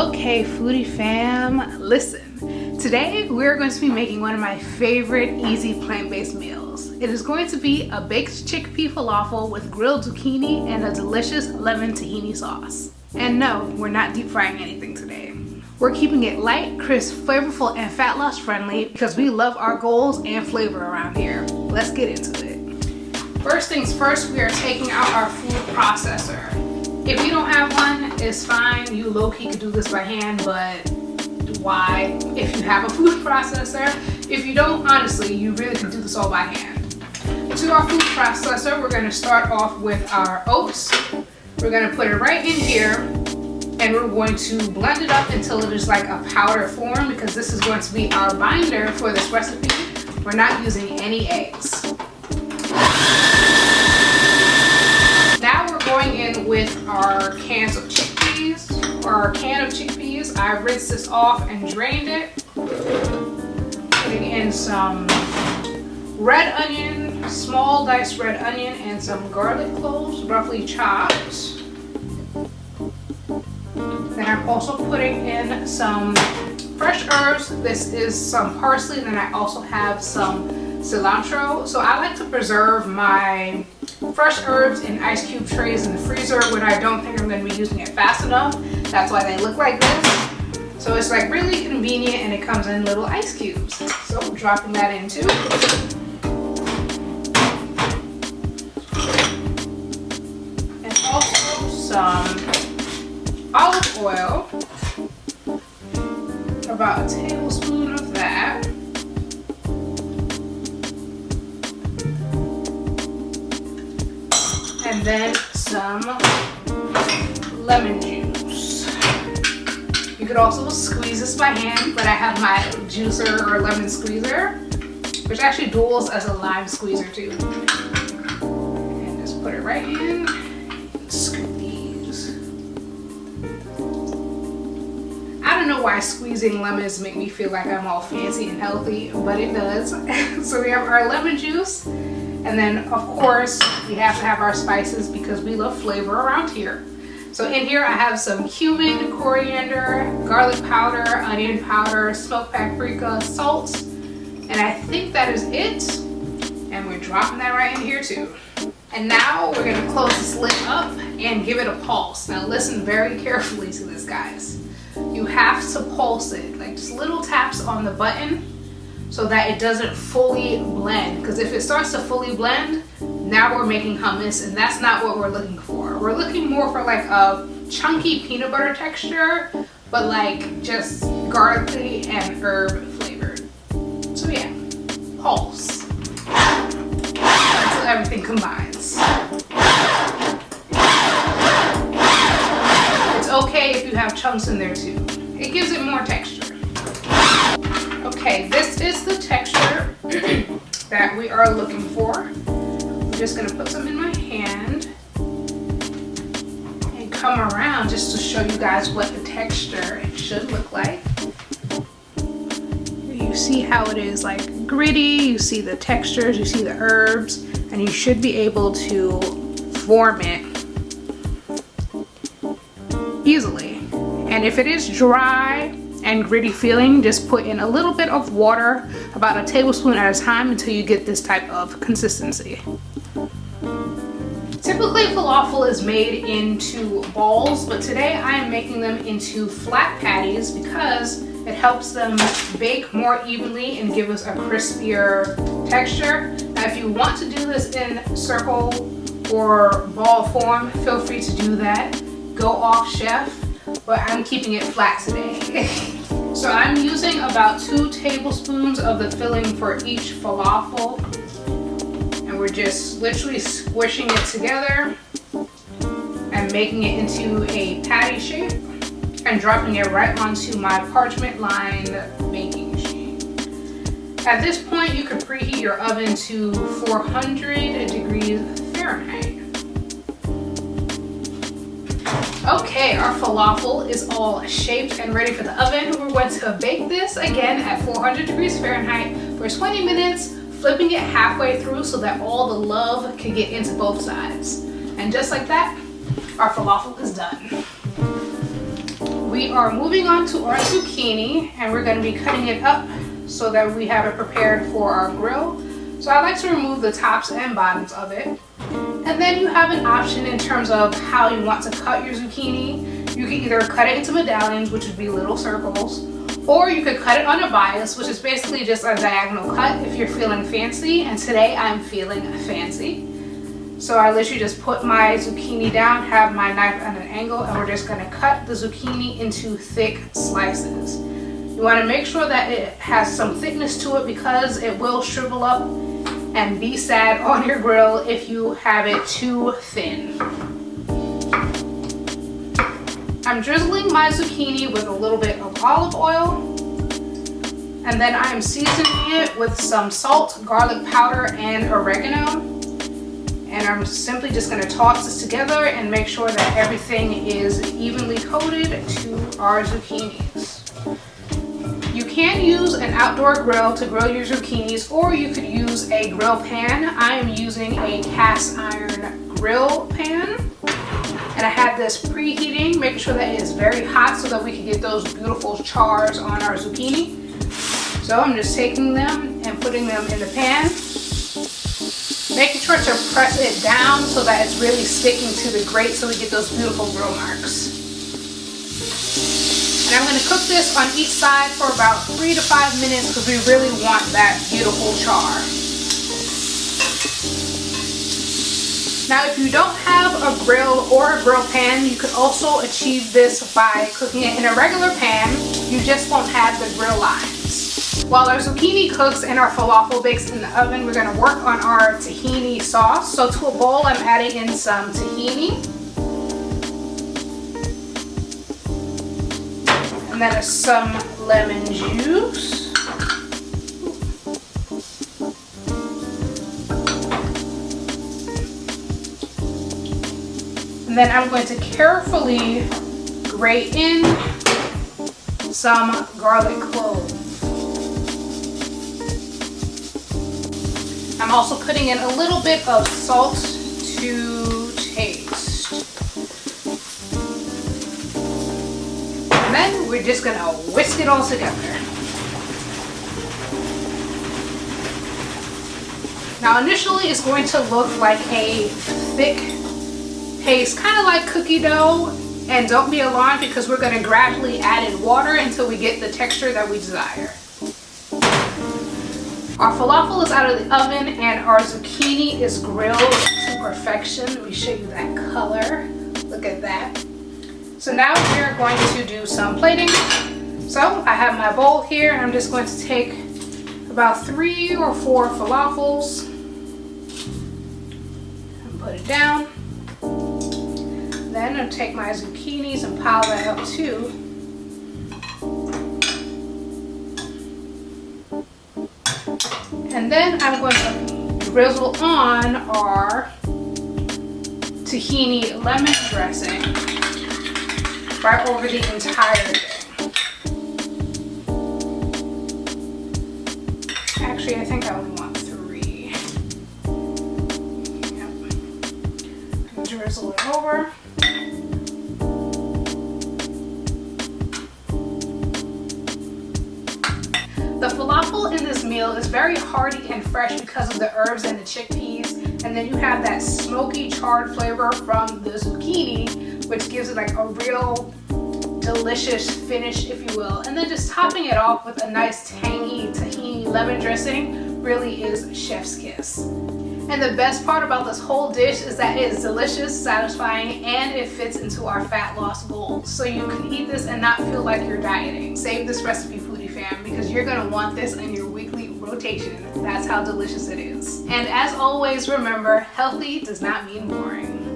Okay, Foodie Fam, listen. Today we're going to be making one of my favorite easy plant-based meals. It is going to be a baked chickpea falafel with grilled zucchini and a delicious lemon tahini sauce. And no, we're not deep frying anything today. We're keeping it light, crisp, flavorful, and fat loss friendly because we love our goals and flavor around here. Let's get into it. First things first, we are taking out our food processor. If you don't have one, it's fine. You low-key could do this by hand, but why? If you have a food processor. If you don't, honestly, you really could do this all by hand. To our food processor, we're gonna start off with our oats. We're gonna put it right in here, and we're going to blend it up until it is like a powder form, because this is going to be our binder for this recipe. We're not using any eggs. Now we're going in with our cans of chickpeas, or our can of chickpeas. I rinsed this off and drained it. Putting in some red onion, small diced red onion, and some garlic cloves, roughly chopped. Then I'm also putting in some fresh herbs. This is some parsley, then I also have some cilantro. So I like to preserve my fresh herbs in ice cube trays in the freezer when I don't think I'm going to be using it fast enough. That's why they look like this. So it's like really convenient, and it comes in little ice cubes. So I'm dropping that in too. And also some olive oil, about a tablespoon of that. And then some lemon juice. You could also squeeze this by hand, but I have my juicer or lemon squeezer, which actually duals as a lime squeezer too. And just put it right in. Scoop these. I don't know why squeezing lemons make me feel like I'm all fancy and healthy, but it does. So we have our lemon juice. And then, of course, we have to have our spices because we love flavor around here. So in here I have some cumin, coriander, garlic powder, onion powder, smoked paprika, salt, and I think that is it. And we're dropping that right in here too. And now we're gonna close this lid up and give it a pulse. Now listen very carefully to this, guys. You have to pulse it, like just little taps on the button, so that it doesn't fully blend. Because if it starts to fully blend, now we're making hummus, and that's not what we're looking for. We're looking more for like a chunky peanut butter texture, but like just garlicky and herb flavored. So yeah, pulse until everything combines. It's okay if you have chunks in there too. It gives it more texture. Okay, this is the texture that we are looking for. I'm just gonna put some in my hand and come around just to show you guys what the texture should look like. You see how it is like gritty, you see the textures, you see the herbs, and you should be able to form it easily. And if it is dry and gritty feeling, just put in a little bit of water, about a tablespoon at a time, until you get this type of consistency. Typically falafel is made into balls, but today I am making them into flat patties because it helps them bake more evenly and give us a crispier texture. Now if you want to do this in circle or ball form, feel free to do that. Go off, chef. But I'm keeping it flat today. So I'm using about 2 tablespoons of the filling for each falafel. And we're just literally squishing it together and making it into a patty shape and dropping it right onto my parchment lined baking sheet. At this point, you can preheat your oven to 400 degrees Fahrenheit. Okay, our falafel is all shaped and ready for the oven. We're going to bake this again at 400 degrees Fahrenheit for 20 minutes, flipping it halfway through so that all the love can get into both sides. And just like that, our falafel is done. we are moving on to our zucchini, and we're going to be cutting it up so that we have it prepared for our grill. So I like to remove the tops and bottoms of it. And then you have an option in terms of how you want to cut your zucchini. You can either cut it into medallions, which would be little circles, or you could cut it on a bias, which is basically just a diagonal cut if you're feeling fancy. And today I'm feeling fancy. So I literally just put my zucchini down, have my knife at an angle, and we're just going to cut the zucchini into thick slices. You want to make sure that it has some thickness to it because it will shrivel up and be sad on your grill if you have it too thin. I'm drizzling my zucchini with a little bit of olive oil, and then I'm seasoning it with some salt, garlic powder, and oregano. And I'm simply just going to toss this together and make sure that everything is evenly coated to our zucchinis. You can use an outdoor grill to grill your zucchinis, or you could use a grill pan. I am using a cast iron grill pan, and I had this preheating, making sure that it is very hot so that we can get those beautiful chars on our zucchini. So I'm just taking them and putting them in the pan, making sure to press it down so that it's really sticking to the grate so we get those beautiful grill marks. And I'm going to cook this on each side for about 3 to 5 minutes because we really want that beautiful char. Now, if you don't have a grill or a grill pan, you could also achieve this by cooking it in a regular pan. You just won't have the grill lines. While our zucchini cooks and our falafel bakes in the oven, we're going to work on our tahini sauce. So to a bowl, I'm adding in some tahini. And then some lemon juice. And then I'm going to carefully grate in some garlic cloves. I'm also putting in a little bit of salt to taste. And then we're just gonna whisk it all together. Now initially it's going to look like a thick paste, kind of like cookie dough, and don't be alarmed because we're going to gradually add in water until we get the texture that we desire. Our falafel is out of the oven and our zucchini is grilled to perfection. Let me show you that color. Look at that. So now we're going to do some plating. So I have my bowl here and I'm just going to take about 3 or 4 falafels and put it down. Then I'll take my zucchinis and pile that up too. And then I'm going to drizzle on our tahini lemon dressing right over the entire thing. Actually, I think I only want 3. Yep. Drizzle it over. The falafel in this meal is very hearty and fresh because of the herbs and the chickpeas, and then you have that smoky charred flavor from the zucchini, which gives it like a real delicious finish, if you will. And then just topping it off with a nice tangy tahini lemon dressing really is chef's kiss. And the best part about this whole dish is that it is delicious, satisfying, and it fits into our fat loss goals. So you can eat this and not feel like you're dieting. Save this recipe, Foodie Fam, because you're gonna want this in your weekly rotation. That's how delicious it is. And as always, remember, healthy does not mean boring.